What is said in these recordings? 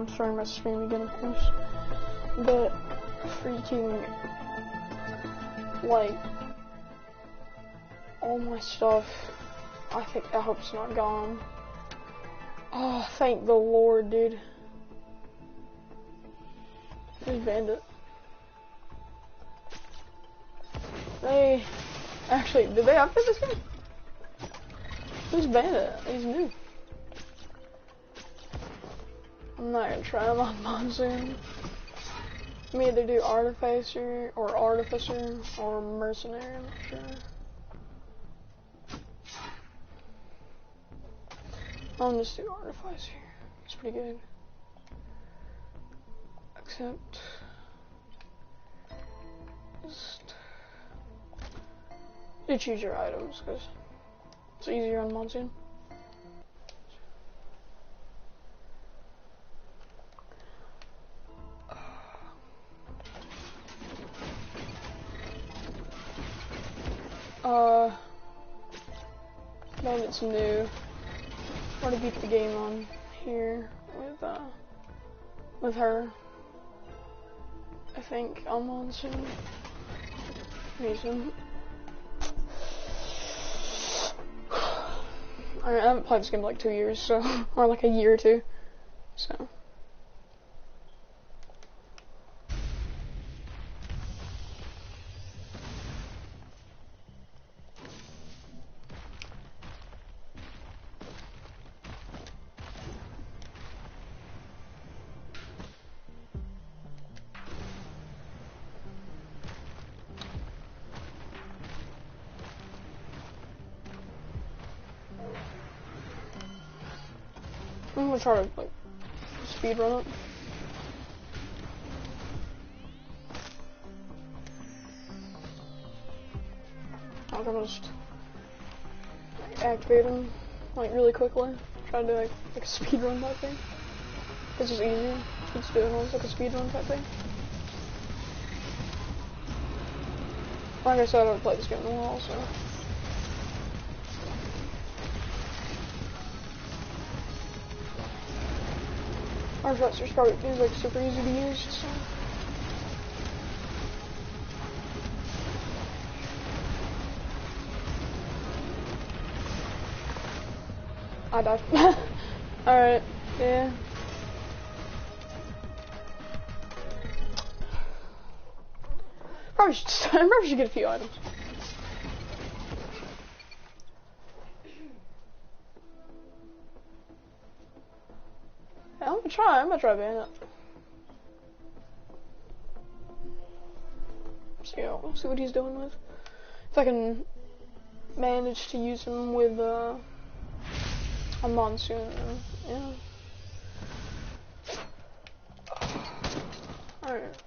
I'm starting my stream again, of course. But freaking, like, all my stuff, I hope it's not gone. Oh, thank the Lord, dude. Who's Bandit? Actually, did they update this game? Who's Bandit? He's new. I'm not gonna try him on Monsoon. You may either do Artificer, or Mercenary, I'm not sure. I'll just do Artificer. It's pretty good. Except, just you choose your items, because it's easier on Monsoon. Man, it's new. I already beat the game on here with her. I think on Monsoon. Reason. I haven't played this game in like 2 years, so or like a year or two. So. I'm gonna try to like speed run it. I'm gonna just like, activate them like really quickly. Try to do like a speed run type thing. It's just easier. Just do it once like a speed run type thing. Like I said, I haven't played this game in a while, so. Artificer's probably is like super easy to use, so. I died. Alright, yeah. Probably should get a few items. I'm gonna try Bandit. See what he's doing with. If I can manage to use him with a Monsoon, yeah. Alright.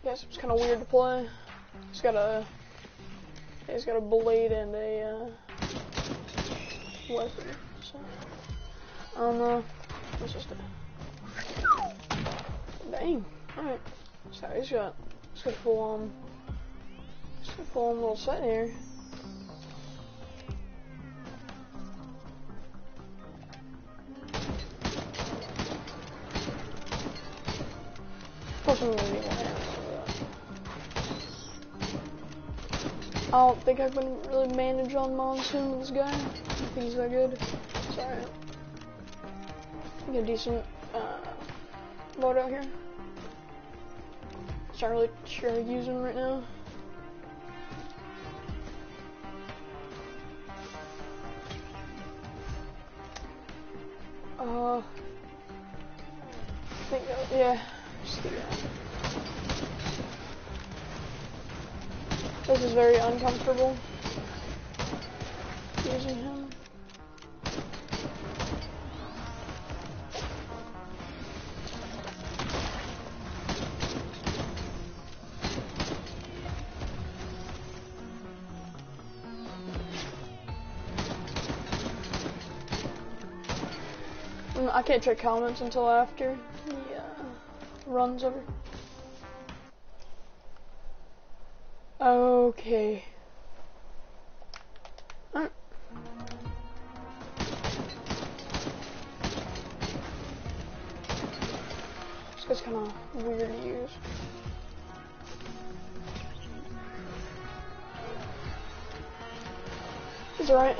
Guess it's kinda weird to play. He's got a blade and a weapon, so I don't know. Let's just dang. Alright. So he's got a full on little set here. Of course I'm gonna need one hand for that. I don't think I can really manage on Monsoon with this guy. I don't think he's that good. Sorry. Get a decent load out here. Just not really sure how to use him right now. I think yeah. Just do that. This is very uncomfortable using him. I can't check comments until after the run's over. Okay. Alright. is kind of weird to use. It's alright.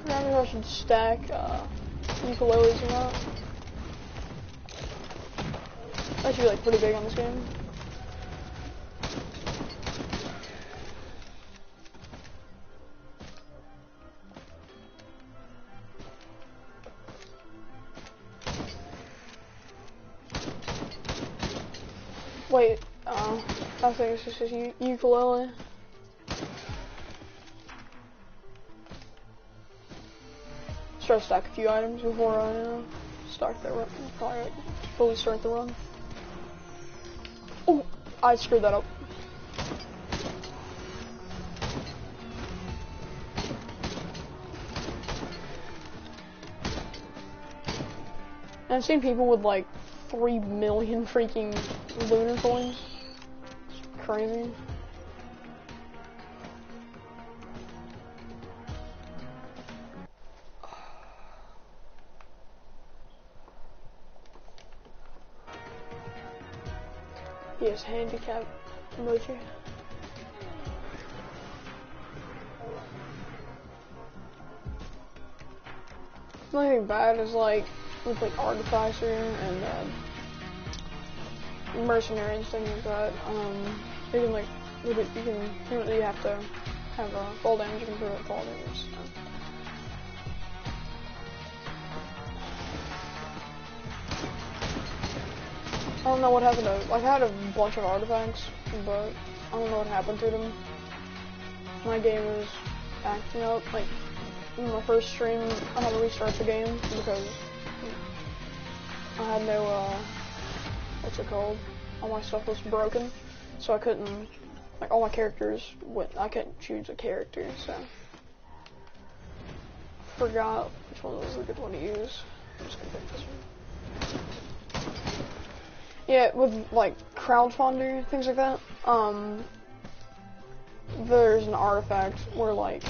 I don't know if I should stack ukuleles or not. That should be like pretty big on this game. Wait, I think it's just a ukulele. Let's try to stack a few items before I start the run. Probably like, fully start the run. Oh, I screwed that up. And I've seen people with like 3 million freaking lunar coins. It's crazy. Yes, handicap emoji. Nothing bad is like with like artificer and mercenaries, things like that. You can like you don't really have to have fall damage. You can prevent fall damage. So. I don't know what happened to. Like, I had a bunch of artifacts, but I don't know what happened to them. My game is acting up. Like in my first stream, I had to restart the game because I had no what's it called? All my stuff was broken, so I couldn't. Like all my characters, I couldn't choose a character, so forgot which one was a good one to use. I'm just gonna pick this one. Yeah, with like crowdfunder, things like that, there's an artifact where like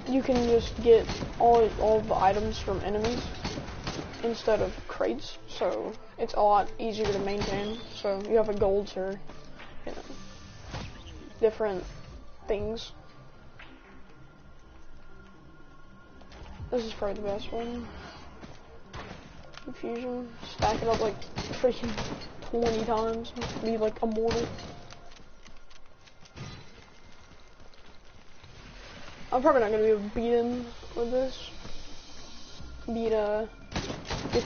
you can just get all the items from enemies instead of crates, so it's a lot easier to maintain. So you have a golds or different things. This is probably the best one. Confusion. Stack it up like freaking 20 times. Be like immortal. I'm probably not gonna be able to beat him with this. Beat the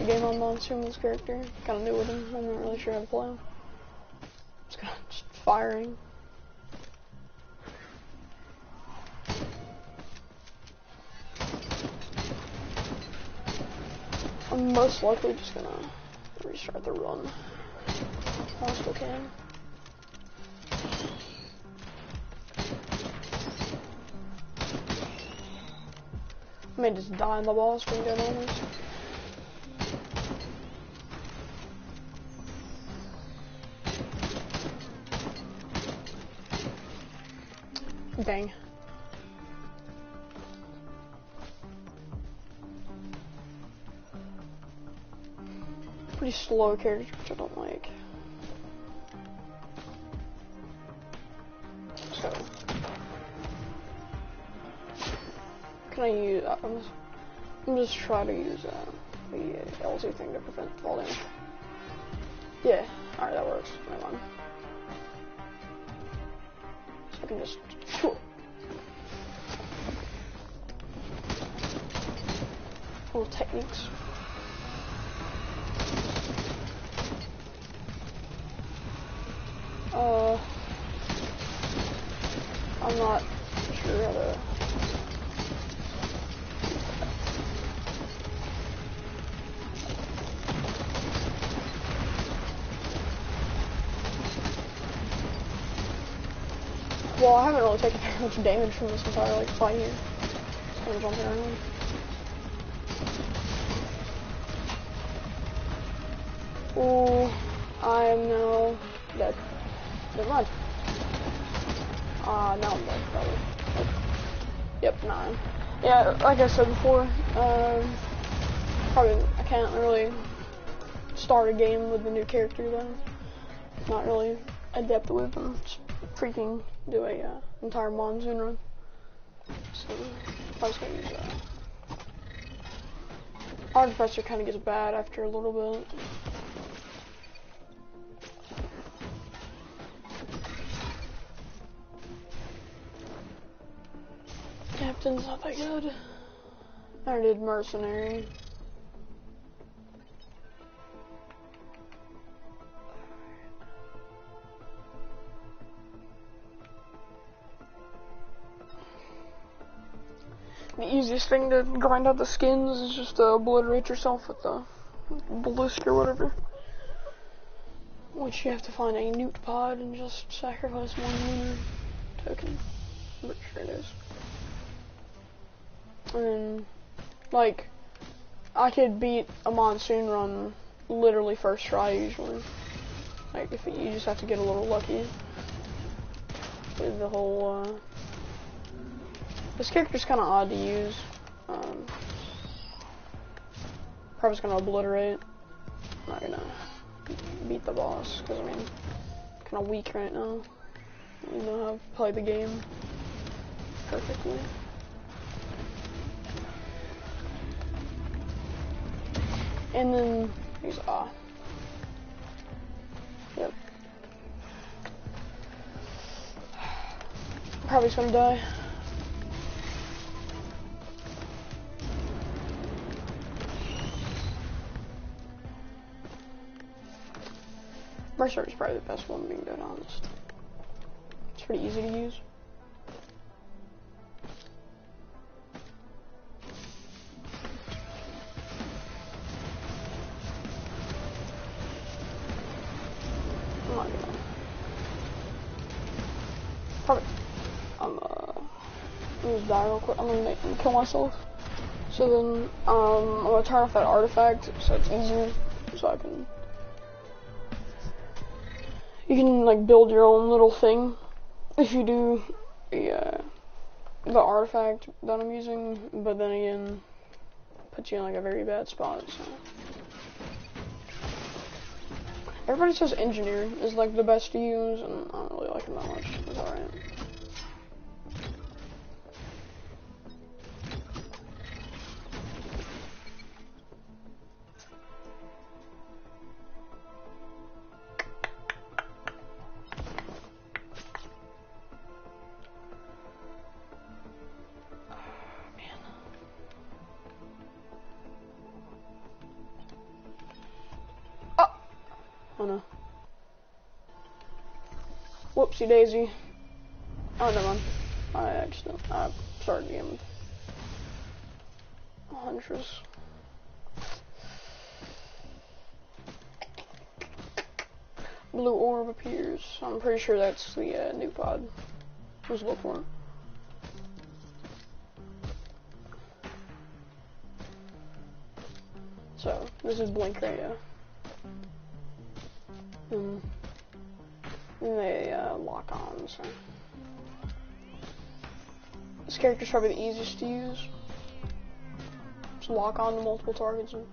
game on Monsoon with this character. Kinda new with him. I'm not really sure how to play him. Just firing. I'm most likely just gonna restart the run while I still can. I may just die on the boss being dead honest. Dang. Pretty slow character, which I don't like. So, can I use? I'm just trying to use the L2 thing to prevent fall damage. Yeah, alright, that works. Never mind. So I can just. Little techniques. I'm not sure how to. Well, I haven't really taken very much damage from this entire like fight here. Just kind of jumping around. Ooh, I am now dead. Never mind. Now I'm dead, probably. Yep, 9. Yeah, like I said before, probably I can't really start a game with a new character though. Not really adept with them. Just freaking do a entire Monsoon run. So I was gonna use Artificer kind of gets bad after a little bit. Captain's not that good. I did Mercenary. The easiest thing to grind out the skins is just to obliterate yourself with the Blisk or whatever. Which you have to find a newt pod and just sacrifice one lunar token. But sure it is. And, like, I could beat a Monsoon run literally first try usually. Like, if you just have to get a little lucky with the whole, this character's kind of odd to use. Probably just gonna obliterate. I'm not gonna beat the boss, because I mean, kind of weak right now. I don't know how to play the game perfectly. And then he's yep. Probably just gonna die. Mercer is probably the best one, being dead honest. It's pretty easy to use. I'm not gonna. Probably. I'm gonna just die real quick. I'm gonna kill myself. So then, I'm gonna turn off that artifact so it's easier, so I can. You can like build your own little thing if you do the artifact that I'm using, but then again, puts you in like a very bad spot. So. Everybody says engineer is like the best to use, and I don't really like him that much. It's alright. Oh no. Whoopsie daisy. Oh, never mind. I started the game with Huntress. Blue orb appears. I'm pretty sure that's the new pod. Let's look for it. So, this is Blink right here. And they lock on, so. This character's probably the easiest to use. Just lock on to multiple targets and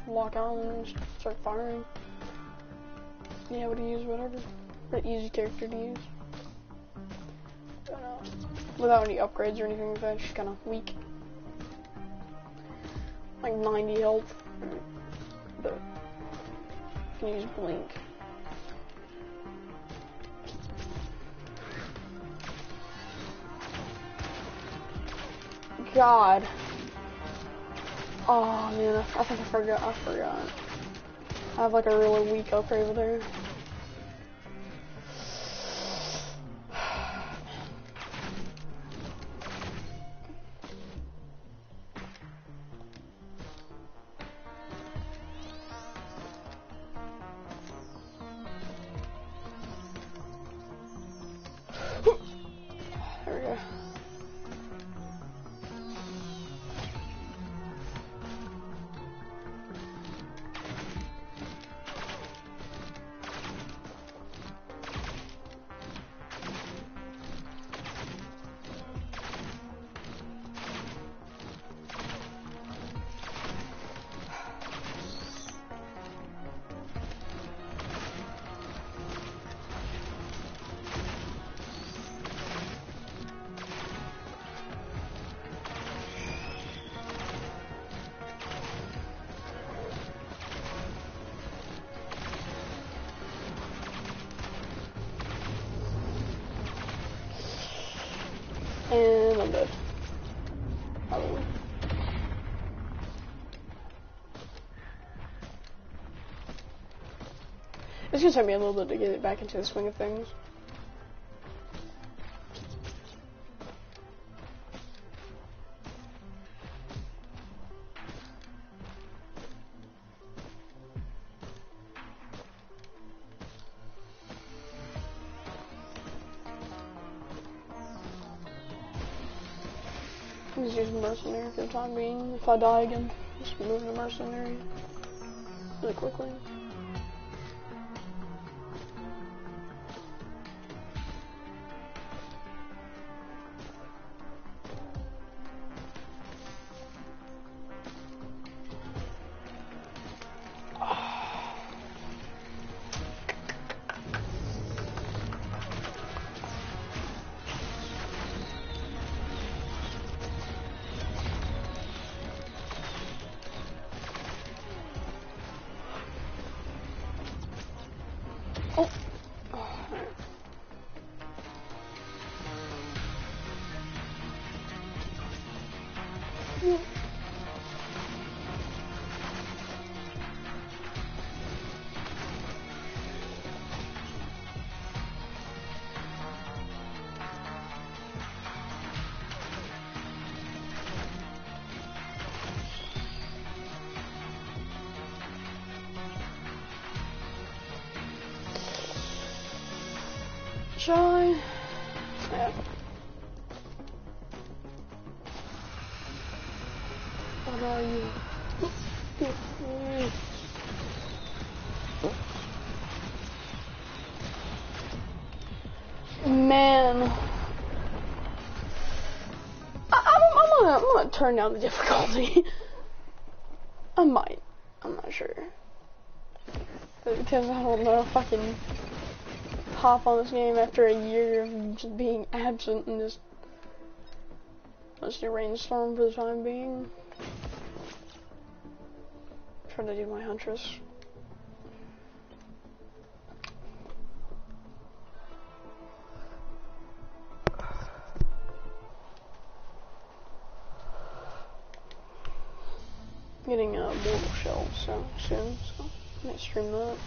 lock on and just start firing. Yeah, what to use, whatever. Pretty easy character to use. Without any upgrades or anything like that, she's kind of weak. Like 90 health. But you can use Blink. God. Oh man, I think I forgot. I have like a really weak upgrade over there. There we go. I'm dead. Probably. It's gonna take me a little bit to get it back into the swing of things. I'm just using mercenary for the time being. If I die again, just move to mercenary really quickly. Shine. Yeah. What are you? Man. I'm gonna turn down the difficulty. I might. I'm not sure. Because I don't know if I can hop on this game after a year of just being absent and just let's do rainstorm for the time being. Try to do my huntress. Getting a mortal shell so soon, so I might stream that.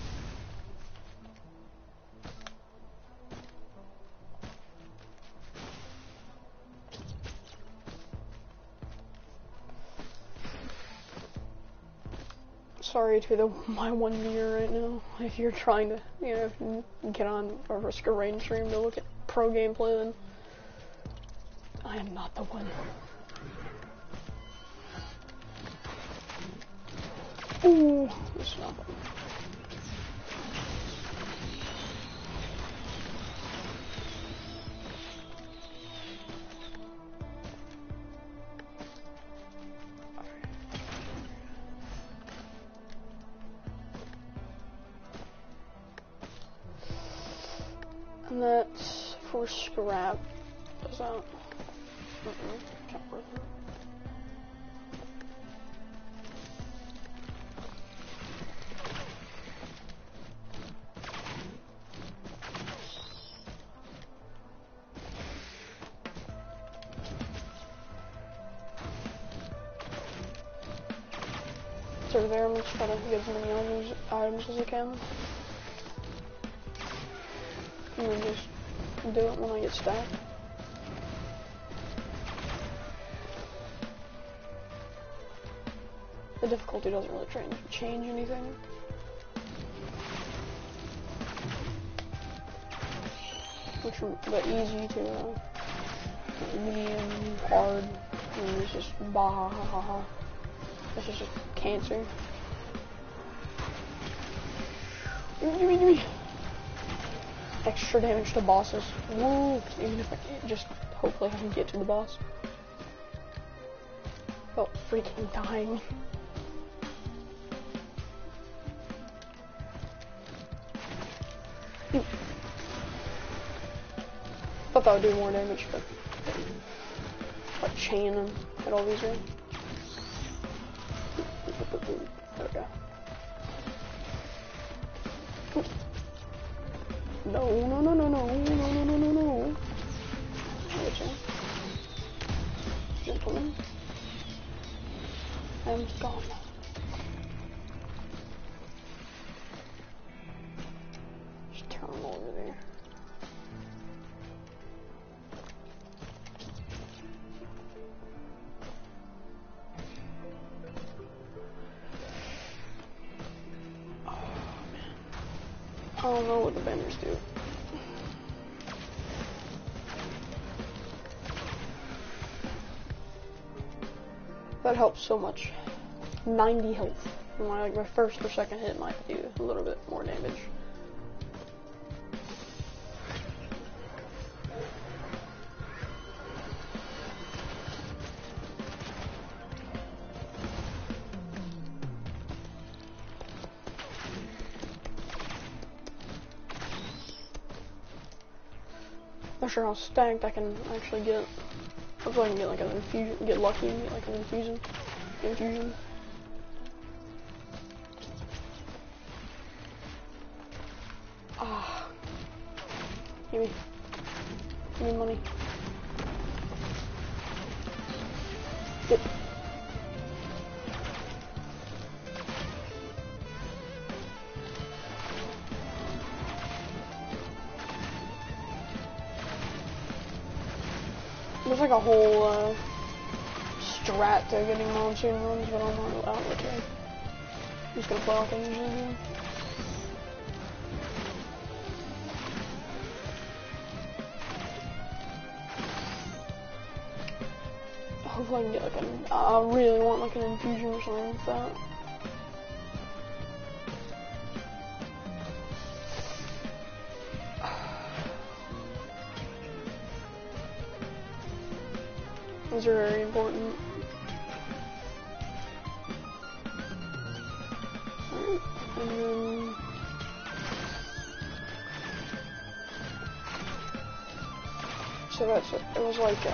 Sorry to my 1 viewer right now. If you're trying to, you know, if you get on or risk a rain stream to look at pro gameplay, then I am not the one. Ooh, this is not fun. And that's for scrap. Is that? Can't worth it. It's over there. I'm just trying to get as many items as I can. And then just do it when I get stacked. The difficulty doesn't really change anything. But easy to medium, hard, and it's just bah ha ha ha. This is just cancer. Gimme. Extra damage to bosses. Woo! Even if I can't, just hopefully I can get to the boss. Oh, freaking dying. Thought that would do more damage, but like chain and hit all these in. There we go. No. I get you. gentlemen. I am gone. Just turn them over there. I don't know what the banners do. That helps so much. 90 health. My first or second hit might do a little bit more damage. Not sure how stacked I can actually get. Hopefully I can get like an infusion, get lucky and get like an infusion. Ah. Give me money. Yep. There's like a whole strat to getting Monsoon runs, but I'm not out with it. I'm just gonna play like I usually do. Hopefully I can get like an, I really want like an infusion or something like that. Those are very important. Alright, and then so that's it. It was like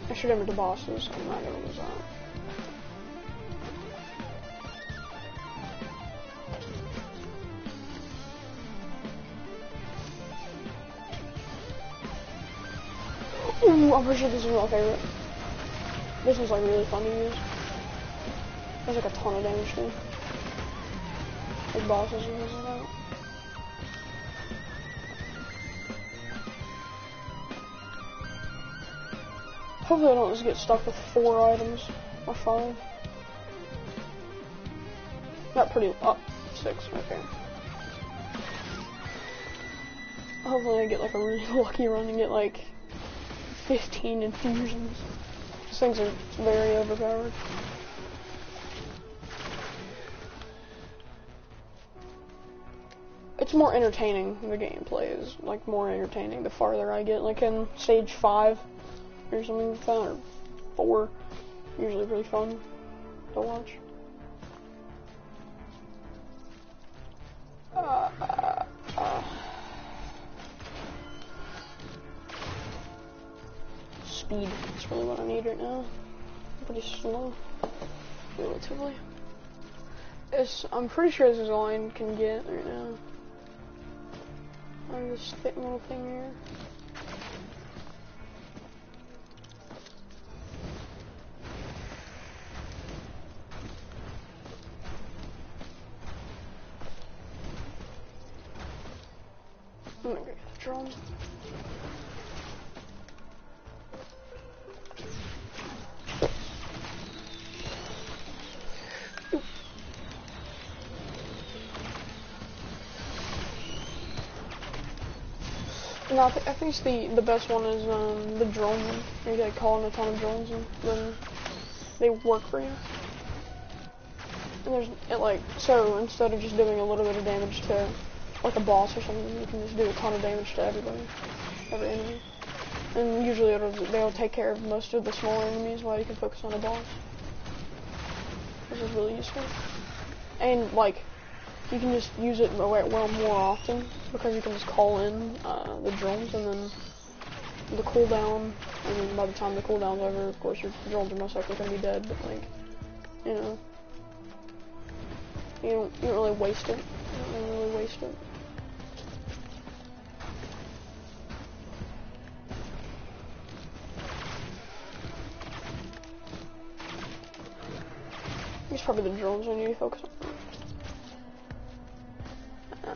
I should have the bosses. I'm not gonna use that. Ooh, I'm pretty sure this is my favorite. This is like really fun to use. There's like a ton of damage too. Like bosses and things like that. Hopefully I don't just get stuck with 4 items or 5. Not pretty, 6 right there. Hopefully I get like a really lucky run and get like 15 infusions. These things are very overpowered. It's more entertaining, the gameplay is like more entertaining the farther I get. Like in stage 5 or something like that, or 4, usually pretty fun to watch. Speed is really what I need right now. I'm pretty slow, relatively. I'm pretty sure this is all I can get right now. On this little thing here. I'm gonna get the drum. No, I think the best one is the drone one. You like call in a ton of drones and then they work for you. And so instead of just doing a little bit of damage to like a boss or something, you can just do a ton of damage to everybody, every enemy. And usually they'll take care of most of the smaller enemies while you can focus on a boss. Which is really useful. And like, you can just use it more often because you can just call in the drones and then the cooldown, and then by the time the cooldown's over, of course your drones are most likely going to be dead, but like, you know, you don't really waste it. You don't really waste it. probably the drones I need to focus on.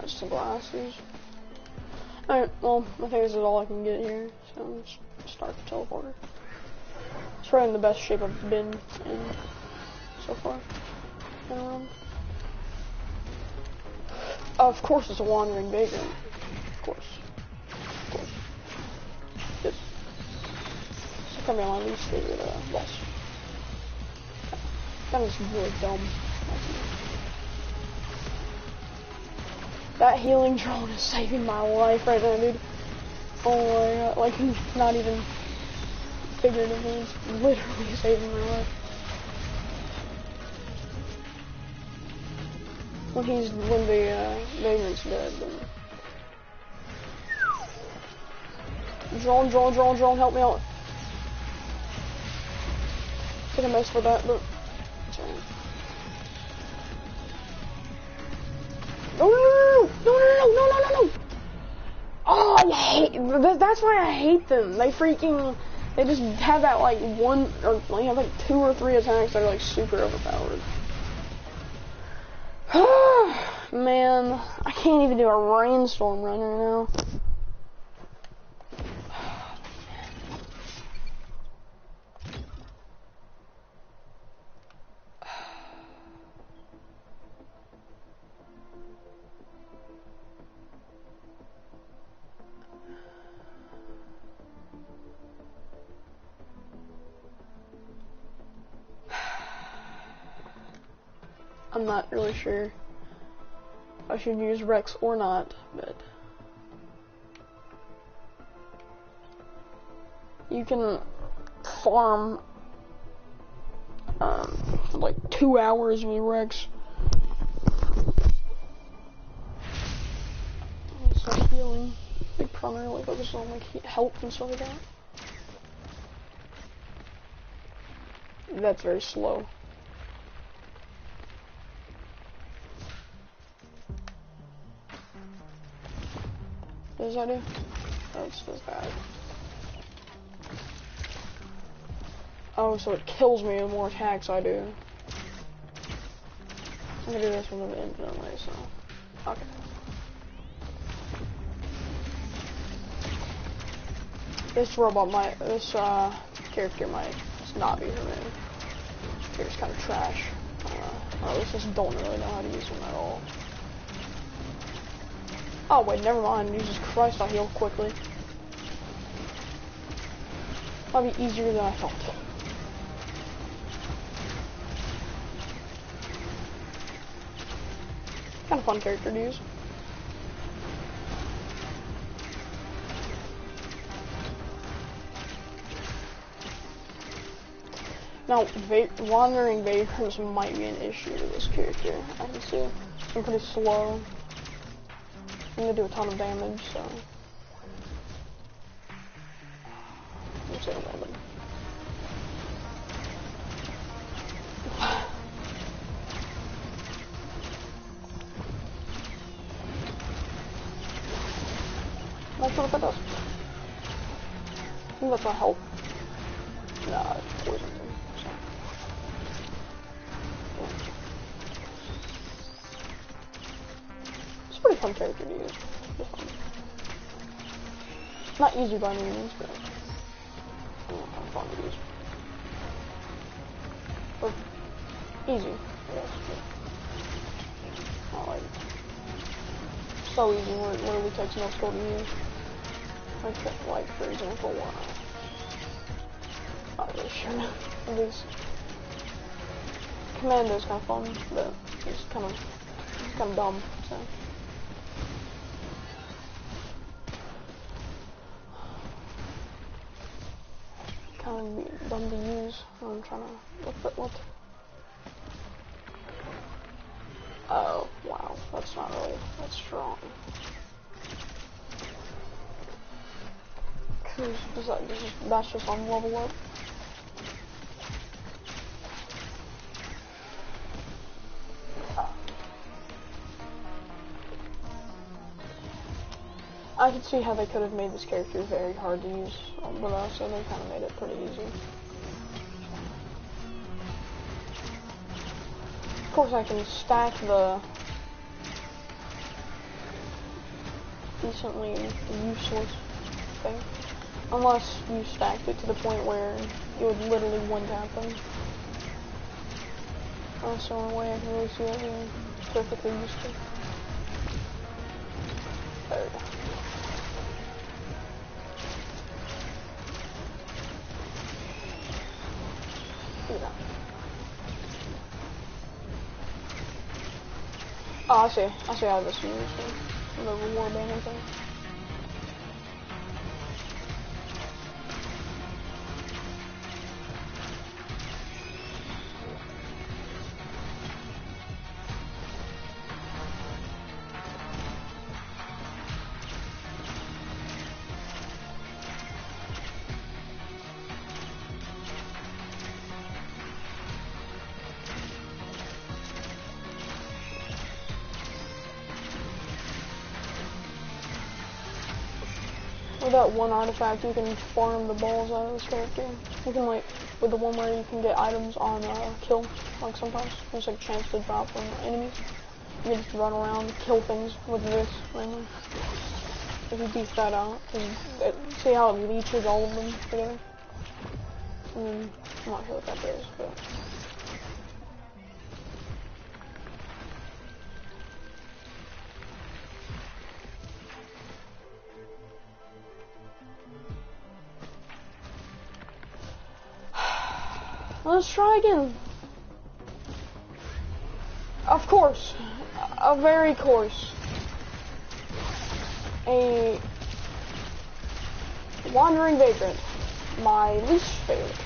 Some glasses. Alright, well, I think this is all I can get here, so let's start the teleporter. It's probably in the best shape I've been in so far. Of course it's a wandering vagrant. Of course. Of course. Yes. It's gonna be my least favorite boss. That is really dumb. That healing drone is saving my life right now, dude. Oh my god, like, not even figuratively, it's literally saving my life. When the vagrant's dead, then... Drone, help me out. I think I messed with that, but... No. Oh, I hate, that's why I hate them. They just have that, like, one, or, like, have, like, 2 or 3 attacks that are, like, super overpowered. Man, I can't even do a rainstorm run right now. I'm not really sure if I should use Rex or not, but you can farm like 2 hours with Rex. So healing, like primarily focus on like health and stuff like that. That's very slow. What does that do? Oh, it does that. Oh, so it kills me the more attacks I do. I'm gonna do this one infinitely, so... Okay. This character might not be for me. This character's kind of trash. Or at least just don't really know how to use them at all. Oh wait, never mind. Jesus Christ, I heal quickly. That'll be easier than I thought. Kind of fun character to use. Now, wandering vagrants might be an issue with this character. I can see. I'm pretty slow. I'm gonna do a ton of damage, so. Let's say 11. Not sure what that does. I think that's a help. Nah, it's poison thing. So. It's a pretty fun character to use. Just fun. Not easy by any means, but kind of fun to use. Or easy, I guess. But not like so easy where it literally takes no skill to use. Like for example, not really sure. At least Commando's kind of fun, but it's kind of dumb. So. Kind of dumb to use. I'm trying to what? Oh wow, that's not really that strong. That's just on level up. I could see how they could have made this character very hard to use, but also they kind of made it pretty easy. Of course, I can stack the decently useless thing. Unless you stacked it to the point where you would literally one-tap them. That's the only way I can really see that being perfectly useful. There we go. Yeah. Oh, I see how this is useful. The reward banner thing. With that one artifact, you can farm the balls out of this character. You can, like, with the one where you can get items on kill, like sometimes there's like a chance to drop from enemies. You can just run around and kill things with this, mainly. If you beef that out, see how it leeches all of them together? I'm not sure what that is, but... Let's try again. Of course. A very course. A wandering vagrant. My least favorite.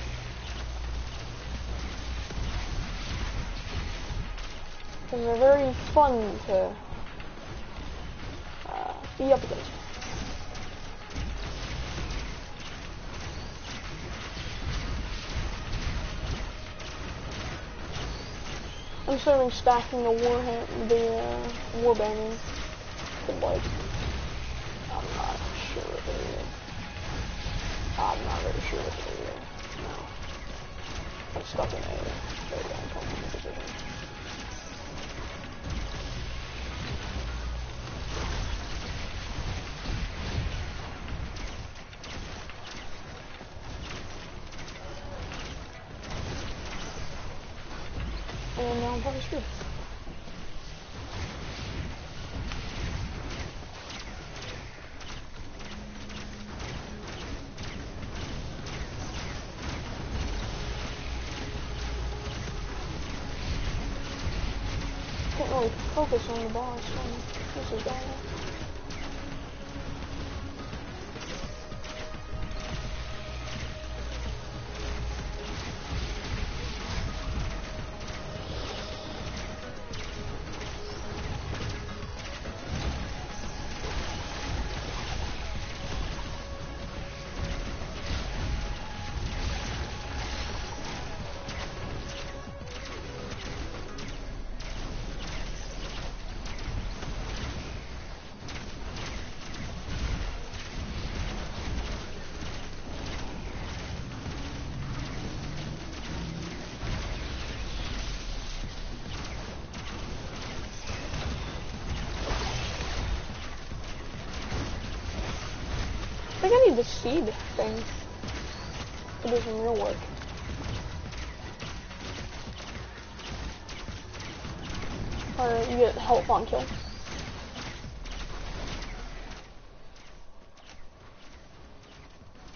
Because they're very fun to be up against. I'm assuming stacking the war banner could, like, I'm not sure what they do. I'm not very sure what they do. No. I'm stuck in a very uncomfortable position. And now I'm probably screwed. Can't really focus on the boss when this is going on. I think I need the seed thing to do some real work. Or you get health on kill.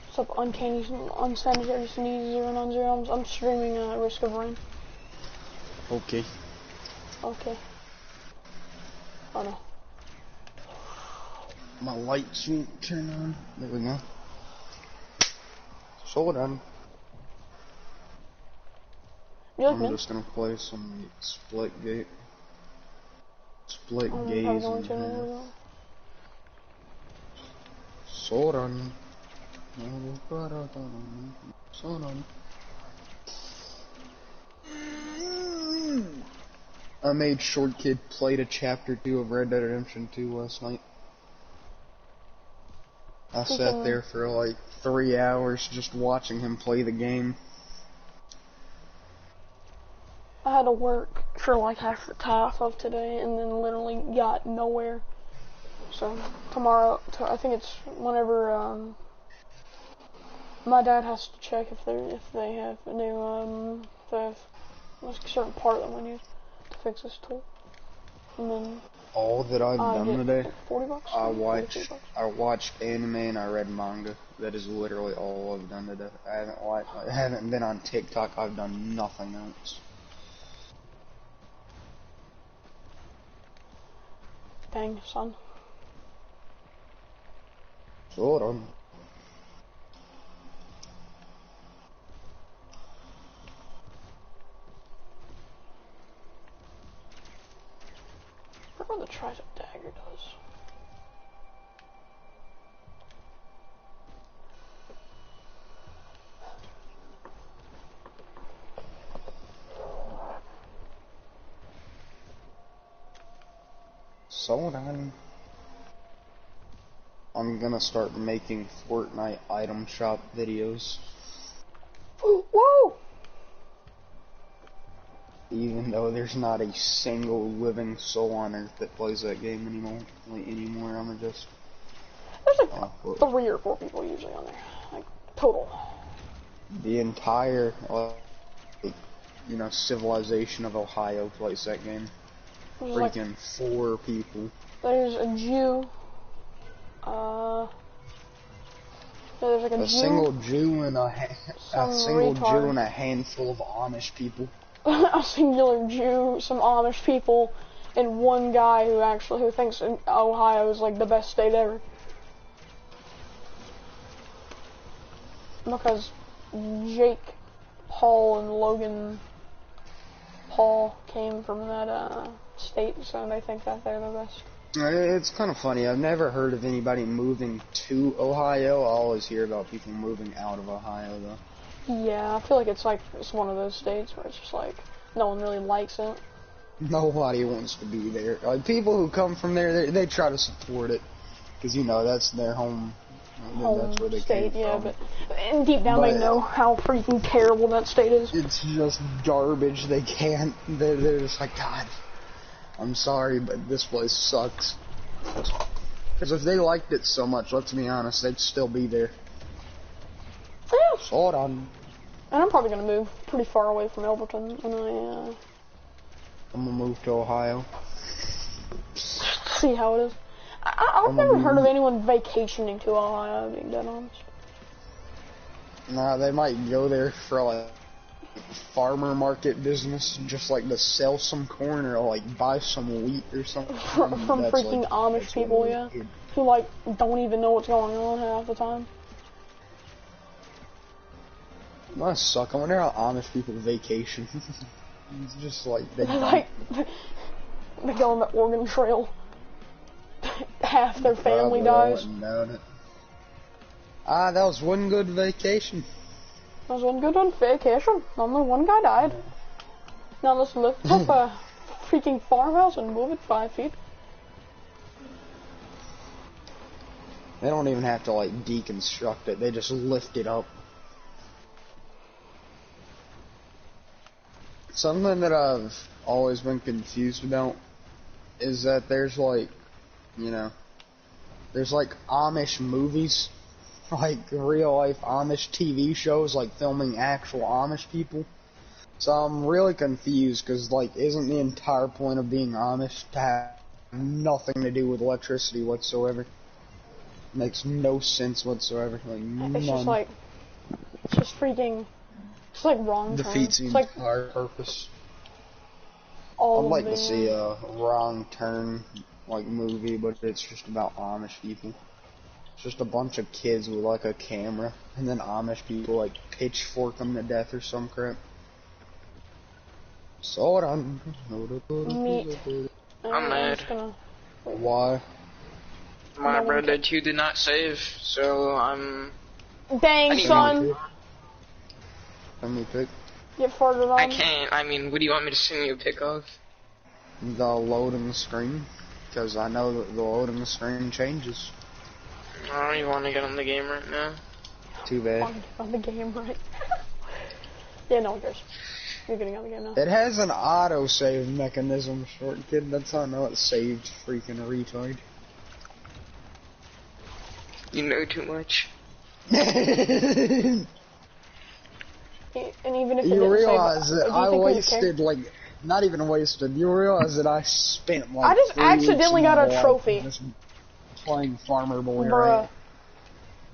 What's up, uncanny, unsanitary sneeze 090? I'm streaming Risk of Rain. Okay. Okay. Oh no. My lights won't turn on. There we go. So done. I'm just gonna play some split gate. Split gaze in half. So done. So done. I made Short Kid play to Chapter 2 of Red Dead Redemption 2 last night. I sat there for like 3 hours just watching him play the game. I had to work for like half of today, and then literally got nowhere. So tomorrow, I think it's whenever my dad has to check if they have a new there's a certain part that we need to fix this tool, and then all that I've done today, like $40. I watched anime and I read manga. That is literally all I've done today. I haven't been on TikTok. I've done nothing else. Dang, son. So hold on. I forgot what the tricep dagger does. So hold on. I'm gonna start making Fortnite item shop videos. Whoa! Even though there's not a single living soul on Earth that plays that game anymore. I'm just... There's like 3 or 4 people usually on there. Like, total. The entire, civilization of Ohio plays that game. There's Freaking 4 people. There's a Jew. There's like a Jew. Single Jew and Jew and a handful of Amish people. A singular Jew, some Amish people, and one guy who thinks Ohio is like the best state ever. Because Jake Paul and Logan Paul came from that state, so they think that they're the best. It's kind of funny. I've never heard of anybody moving to Ohio. I always hear about people moving out of Ohio, though. Yeah, I feel like it's one of those states where it's just like no one really likes it. Nobody wants to be there. Like, people who come from there, they try to support it because that's their home. That's where they state, came from. And deep down they know how freaking terrible that state is. It's just garbage. They can't. They're just like, God, I'm sorry, but this place sucks. Because if they liked it so much, let's be honest, they'd still be there. Yeah. So hold on. And I'm probably gonna move pretty far away from Elberton, and I'm gonna move to Ohio. See how it is. I've never heard of anyone vacationing to Ohio, being dead honest. Nah, they might go there for like farmer market business, just like to sell some corn or like buy some wheat or something. From freaking like, Amish people, yeah, who like don't even know what's going on half the time. Must suck. I wonder how Amish people vacation. It's just like they go on the Oregon Trail. Half their family dies. That was one good vacation. That was one good vacation. Only one guy died. Now let's lift up a freaking farmhouse and move it 5 feet. They don't even have to like deconstruct it. They just lift it up. Something that I've always been confused about is that there's like, there's like Amish movies, like real life Amish TV shows, like filming actual Amish people. So I'm really confused because, like, isn't the entire point of being Amish to have nothing to do with electricity whatsoever? Makes no sense whatsoever. Like, it's just like, it's just freaking. It's like wrong turn. Defeats the entire purpose. I'd like to see a wrong turn like movie, but it's just about Amish people. It's just a bunch of kids with like a camera, and then Amish people like pitchfork them to death or some crap. So hold on. Meat. I'm mad. Why? My brother 2 did not save, so I'm. Dang, son. Let me pick. Get farther on. I can't. I mean, what do you want me to send you a pic of? The loading screen, because I know that the loading screen changes. I don't even want to get on the game right now. Too bad. On the game, right? Yeah, no one cares. You're getting out of the game now. It has an auto-save mechanism, short kid. That's how I know it saved, freaking retard. You know too much. And even if it You didn't realize save, that do you I think we would wasted, care? like, not even wasted, you realize that I spent, like, I just 3 weeks accidentally of got my a life trophy. just playing Farmer Boy, Bruh. right?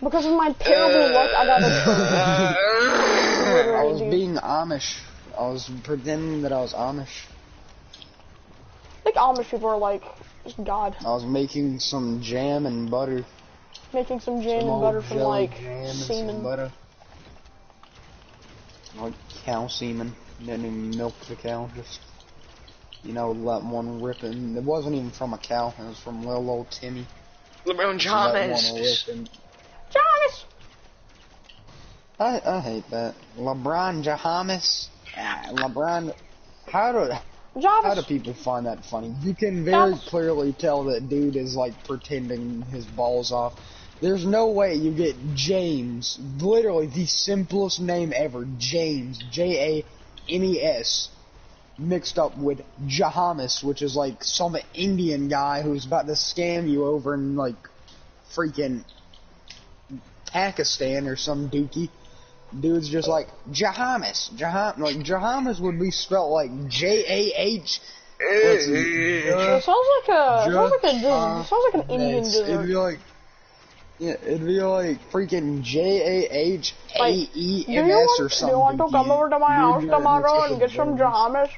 Because of my terrible luck, I got a trophy. I Literally, was dude. being Amish. I was pretending that I was Amish. I think Amish people are like, just God. I was making some jam and butter. Making some jam Some and old butter from jelly like jam and some semen. butter. Like cow semen. Didn't even milk the cow, just, you know, let one rip it. And it wasn't even from a cow, it was from little old Timmy. LeBron Just let one James. rip and- Jonas! I hate that. LeBron James. LeBron. How do Jarvis! people find that funny? You can very James. clearly tell that dude is like pretending his balls off. There's no way you get James, literally the simplest name ever, James, James, mixed up with Jahamis, which is like some Indian guy who's about to scam you over in like freaking Pakistan or some dookie. Dude's just like Jahamis. Like Jahamis would be spelled like Jah. It sounds like an Indian It'd dessert. be like, yeah, it'd be like freaking Jahaems or something. Do you want to come over to my house tomorrow and get some Jahamis?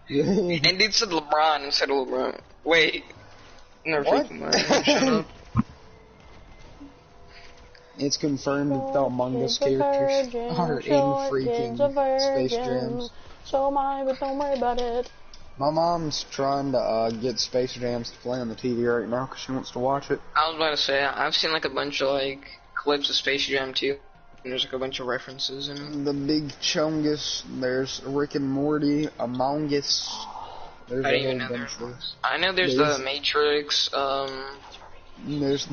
And dude said LeBron instead of LeBron. Wait. Never What? freaking mind. Shut up. It's confirmed that the Among Us characters are in freaking Space Jams. So am I, but don't worry about it. My mom's trying to get Space Jams to play on the TV right now because she wants to watch it. I was about to say, I've seen like a bunch of like clips of Space Jam 2. And there's like a bunch of references in them. The Big Chungus, there's Rick and Morty, Among Us. There's I a didn't even whole know there bunch was. I know there's the Matrix, There's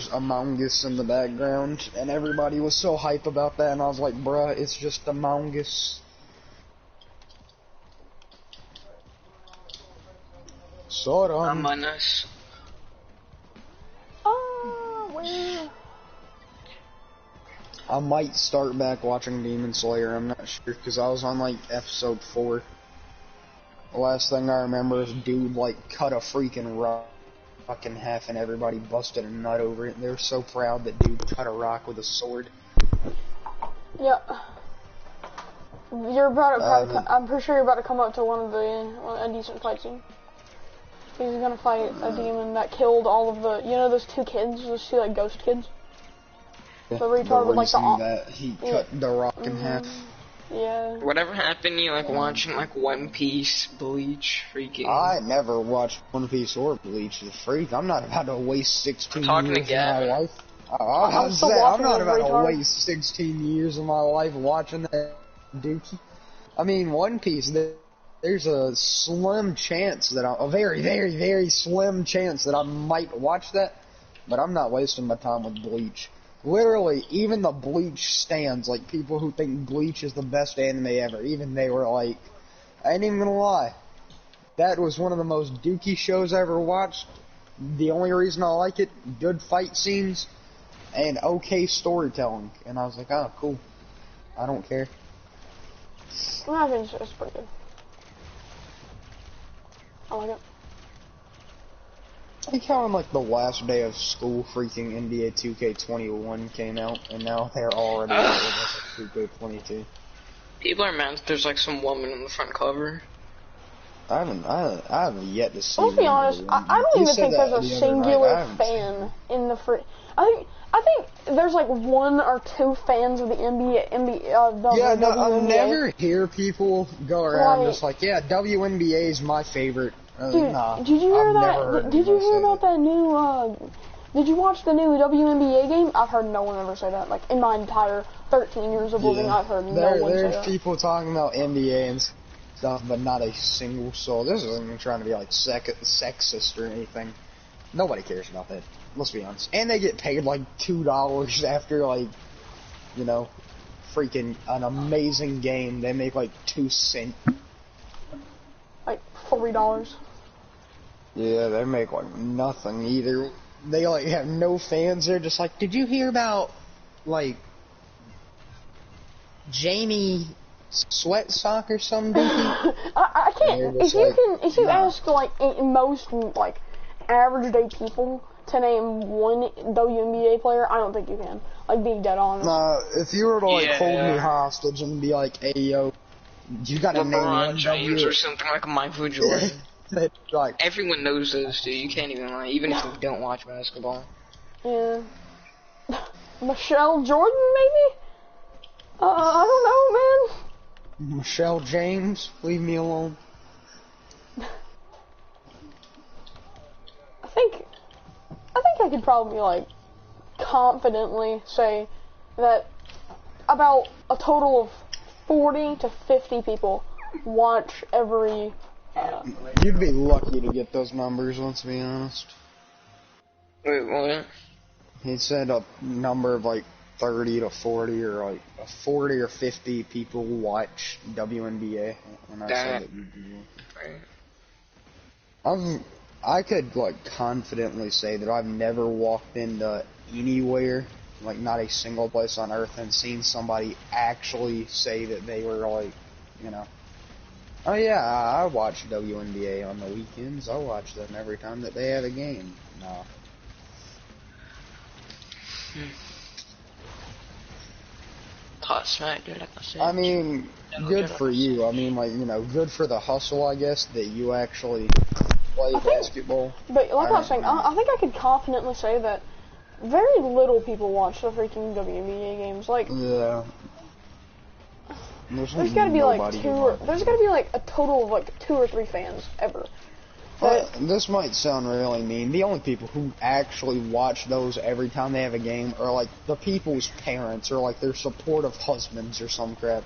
Among Us in the background, and everybody was so hype about that, and I was like, bruh, it's just Among Us. Sort of. Among Us. Where? I might start back watching Demon Slayer, I'm not sure, because I was on like episode 4. The last thing I remember is dude like cut a freaking rock in half and everybody busted a nut over it. They were so proud that dude cut a rock with a sword. Yeah. You're about to, I'm pretty sure you're about to come up to a decent fight scene. He's gonna fight a demon that killed all of the, you know those 2 kids, those 2 like ghost kids? The retard with like the that he cut the rock in half. Yeah. Whatever happened to you like watching like One Piece, Bleach, freaking... I never watched One Piece or Bleach, the freak. I'm not about to waste 16 talking to years of my Gavin. life. I'm I'm not about to retard. waste 16 years of my life watching that dookie. I mean, One Piece, there's a slim chance that a very, very, very slim chance that I might watch that, but I'm not wasting my time with Bleach. Literally, even the Bleach stans, like people who think Bleach is the best anime ever, even they were like, I ain't even gonna lie, that was one of the most dookie shows I ever watched. The only reason I like it, good fight scenes, and okay storytelling. And I was like, oh, cool. I don't care. I think it's pretty good. I like it. I think how on like the last day of school freaking NBA 2K21 came out, and now they're already out with 2K22. People are mad that there's like some woman on the front cover. I haven't yet to see. Let's be honest, I don't You even said think that there's a the other night. I singular haven't fan in the free. I think there's like 1 or 2 fans of the NBA, Yeah, no, I WNBA. never hear people go around Like- just like, yeah, WNBA is my favorite. Dude, Nah, did you hear I've never heard that? Did you anybody hear say about that new? Did you watch the new WNBA game? I've heard no one ever say that. Like in my entire 13 years of living, I've heard no one say There's that. people talking about NBA and stuff, but not a single soul. This isn't even trying to be like sexist or anything. Nobody cares about that. Let's be honest. And they get paid like $2 after like, you know, freaking an amazing game, they make like 2 cents. Like $3. Yeah, they make like nothing either. They like have no fans. They're just like, did you hear about like Jamie Sweat Sock or some dookie? I can't. If you ask like most like average day people to name one WNBA player, I don't think you can. Like, being dead honest. Nah, if you were to like hold me hostage and be like, hey yo, you gotta name one James or something like Michael Jordan. Like, everyone knows those two. You can't even lie, even if you don't watch basketball. Yeah. Michelle Jordan, maybe? I don't know, man. Michelle James, leave me alone. I think I could probably, like, confidently say that about a total of 40 to 50 people watch every... You'd be lucky to get those numbers, let's be honest. Wait, what? He said a number of like 30 to 40 or like 40 or 50 people watch WNBA, and I said that you'd be lucky. I could like confidently say that I've never walked into anywhere, like not a single place on earth, and seen somebody actually say that they were like, you know, oh yeah, I watch WNBA on the weekends. I watch them every time that they have a game. No. Hot smack, dude, like I said. I mean, good for you. I mean, like, you know, good for the hustle, I guess, that you actually play basketball. But like I was saying, I think I could confidently say that very little people watch the freaking WNBA games. Like, yeah. There's gotta be like a total of like 2 or 3 fans ever. But this might sound really mean. The only people who actually watch those every time they have a game are like the people's parents or like their supportive husbands or some crap.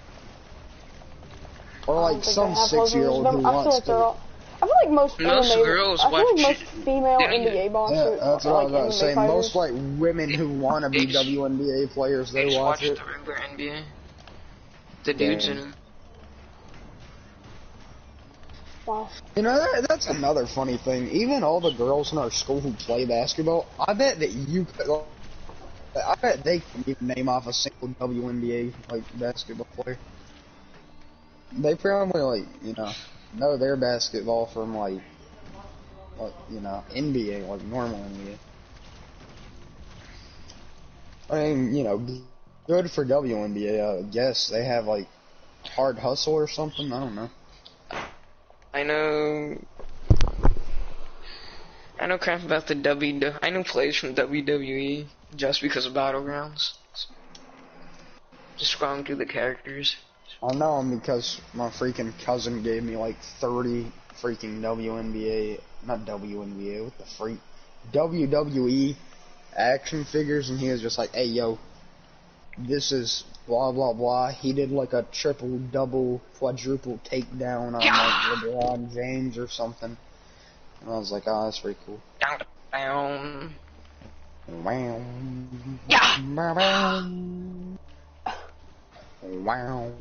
Or like some 6-year-old who wants to. I feel like most girls watch. Most female NBA boxers. Yeah, that's what I was about to say. Most like women who want to be WNBA players, they watch it. The regular NBA. The dudes in them. Wow. You know, that's another funny thing. Even all the girls in our school who play basketball, I bet that I bet they can even name off a single WNBA like basketball player. They probably like, you know their basketball from like you know, NBA, like normal NBA. I mean, you know, good for WNBA, I guess. They have like hard hustle or something, I don't know. I know crap about the I know plays from WWE just because of Battlegrounds. Just scrolling through the characters. I know them because my freaking cousin gave me like 30 freaking not WNBA, what the freak? WWE action figures, and he was just like, hey yo, this is blah blah blah. He did like a triple, double, quadruple takedown on like LeBron James or something. And I was like, oh, that's pretty cool. Down. Wow. Yeah. Wow.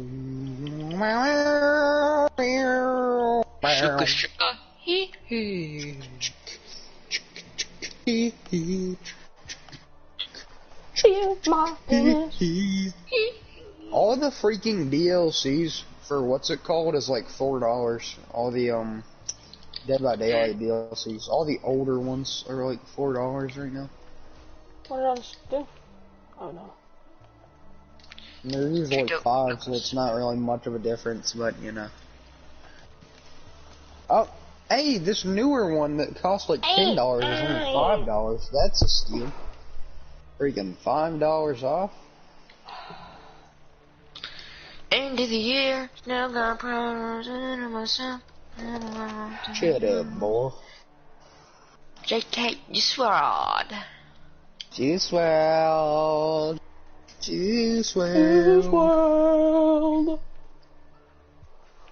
Sugar, sugar. Hee hee. All the freaking DLCs for what's it called is like $4. All the Dead by Daylight DLCs, all the older ones are like $4 right now. What did I just do? Oh no. And they're usually like 5, so it's not really much of a difference, but you know. Oh, hey, this newer one that costs like $10 is only $5. That's a steal. Freaking $5 off. End of the year, now got problems in myself. Shut up, boy. JK, you swirled. Juice WRLD. Juice WRLD. WRLD.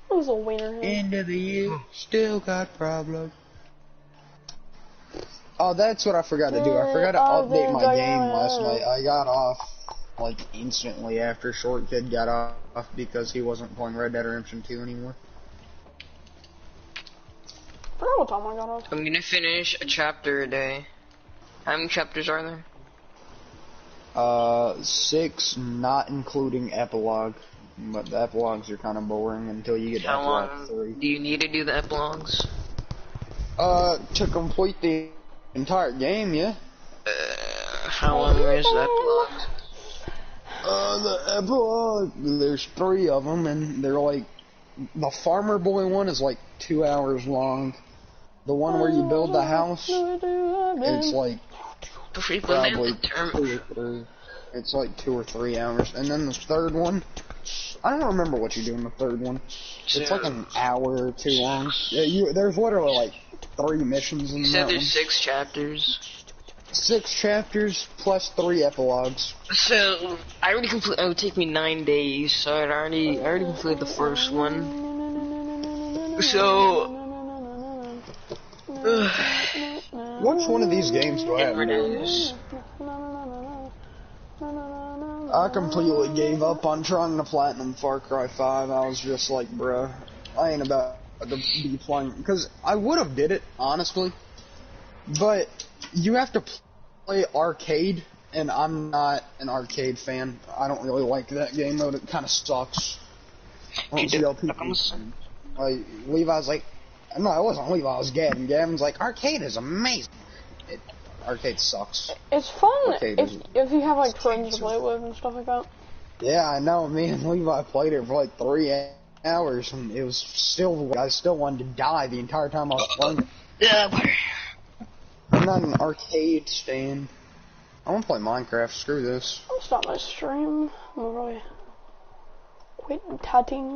What was a wiener here? End of the year, still got problems. Oh, that's what I forgot to do. I forgot to update my game last night. I got off like instantly after Short Kid got off because he wasn't playing Red Dead Redemption 2 anymore. I forgot what time I got off. I'm gonna finish a chapter a day. How many chapters are there? 6, not including epilogue. But the epilogues are kind of boring until you get to How epilogue long 3. do you need to do the epilogues? To complete the entire game, yeah. How long is the epilogue? The epilogue, there's 3 of them, and they're like, the Farmer Boy one is like 2 hours long. The one where you build the house, it's like probably 2 or 3. It's like 2 or 3 hours. And then the third one, I don't remember what you do in the third one. It's like an hour or 2 long. Yeah, there's literally like 3 missions in You that said one. there's 6 chapters. 6 chapters plus 3 epilogues. So I already completed. It would take me 9 days. So I already completed the first one. So Which one of these games do I have? days. I completely gave up on trying to platinum Far Cry 5. I was just like, bruh, I ain't about to be playing. Because I would have did it, honestly. But you have to play arcade, and I'm not an arcade fan. I don't really like that game mode. It kind of sucks. I don't see how people... Like, Levi's like... No, it wasn't Levi, it was Gavin. Gavin's like, arcade is amazing. Arcade sucks. It's fun Arcade if you have like friends to play with and stuff like that. Yeah, I know. Me and Levi played it for like 3 hours, and it was still... I still wanted to die the entire time I was playing it. Yeah. I'm not an arcade stan. I want to play Minecraft. Screw this. I'll stop my stream. I'm gonna really quit cutting.